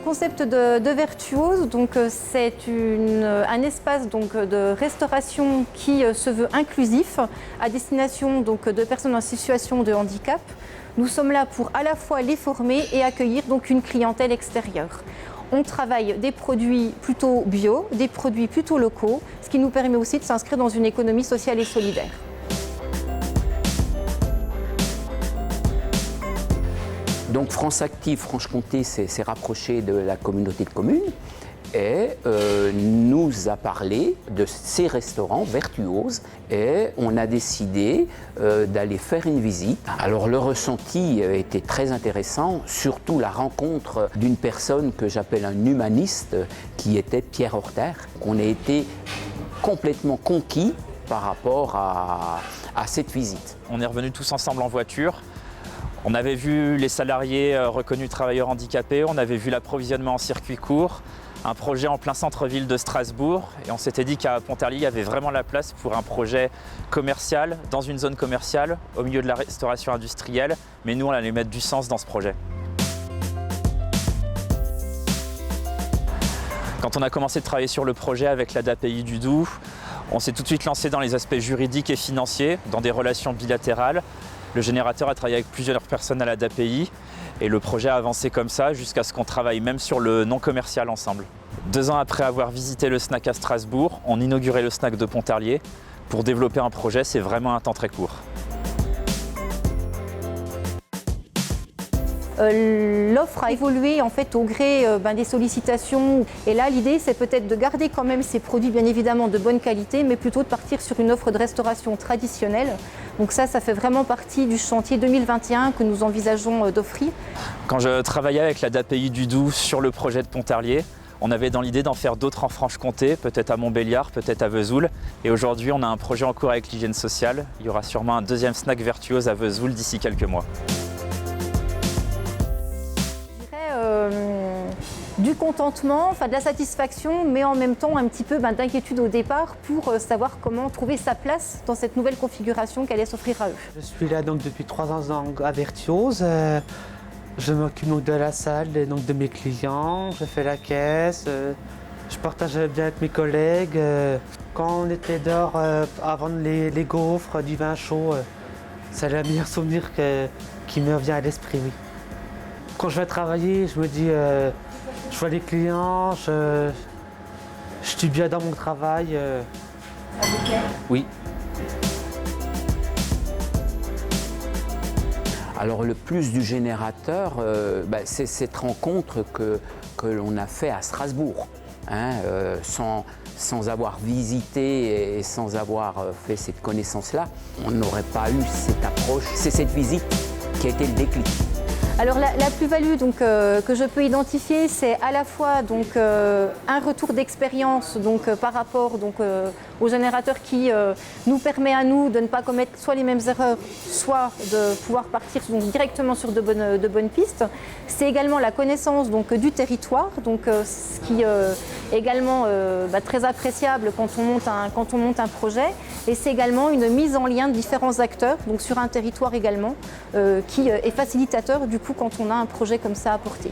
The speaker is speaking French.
concept de Virtuose, c'est un espace de restauration qui se veut inclusif à destination de personnes en situation de handicap. Nous sommes là pour à la fois les former et accueillir une clientèle extérieure. On travaille des produits plutôt bio, des produits plutôt locaux, ce qui nous permet aussi de s'inscrire dans une économie sociale et solidaire. Donc France Active Franche-Comté s'est rapproché de la communauté de communes et nous a parlé de ces restaurants Virtuose et on a décidé d'aller faire une visite. Alors le ressenti était très intéressant, surtout la rencontre d'une personne que j'appelle un humaniste qui était Pierre Horter. On a été complètement conquis par rapport à cette visite. On est revenus tous ensemble en voiture. On avait vu les salariés reconnus travailleurs handicapés, on avait vu l'approvisionnement en circuit court, un projet en plein centre-ville de Strasbourg et on s'était dit qu'à Pontarlier, il y avait vraiment la place pour un projet commercial, dans une zone commerciale, au milieu de la restauration industrielle, mais nous on allait mettre du sens dans ce projet. Quand on a commencé de travailler sur le projet avec l'ADAPI du Doubs, on s'est tout de suite lancé dans les aspects juridiques et financiers, dans des relations bilatérales. Le générateur a travaillé avec plusieurs personnes à l'ADAPI et le projet a avancé comme ça jusqu'à ce qu'on travaille même sur le non commercial ensemble. 2 ans après avoir visité le snack à Strasbourg, on inaugurait le snack de Pontarlier. Pour développer un projet, c'est vraiment un temps très court. L'offre a évolué en fait au gré des sollicitations et là l'idée c'est peut-être de garder quand même ces produits bien évidemment de bonne qualité mais plutôt de partir sur une offre de restauration traditionnelle. Donc ça fait vraiment partie du chantier 2021 que nous envisageons d'offrir. Quand je travaillais avec l'ADAPI du Doubs sur le projet de Pontarlier, on avait dans l'idée d'en faire d'autres en Franche-Comté, peut-être à Montbéliard, peut-être à Vesoul. Et aujourd'hui on a un projet en cours avec l'hygiène sociale. Il y aura sûrement un 2e snack Virtuose à Vesoul d'ici quelques mois. Du contentement, de la satisfaction, mais en même temps un petit peu d'inquiétude au départ pour savoir comment trouver sa place dans cette nouvelle configuration qu'allait s'offrir à eux. Je suis là depuis 3 ans à Virtuose. Je m'occupe de la salle, de mes clients, je fais la caisse, je partage bien avec mes collègues. Quand on était dehors à vendre les gaufres, du vin chaud, c'est le meilleur souvenir qui me vient à l'esprit, oui. Quand je vais travailler, je me dis, je vois les clients, je suis bien dans mon travail. Oui. Alors le plus du générateur, c'est cette rencontre que l'on a fait à Strasbourg, sans avoir visité et sans avoir fait cette connaissance-là. On n'aurait pas eu cette approche. C'est cette visite qui a été le déclic. Alors la plus-value que je peux identifier, c'est à la fois un retour d'expérience par rapport au générateur qui nous permet à nous de ne pas commettre soit les mêmes erreurs, soit de pouvoir partir directement sur de bonnes pistes. C'est également la connaissance du territoire, ce qui est également très appréciable quand on monte un projet. Et c'est également une mise en lien de différents acteurs, sur un territoire également, qui est facilitateur du coup quand on a un projet comme ça à porter.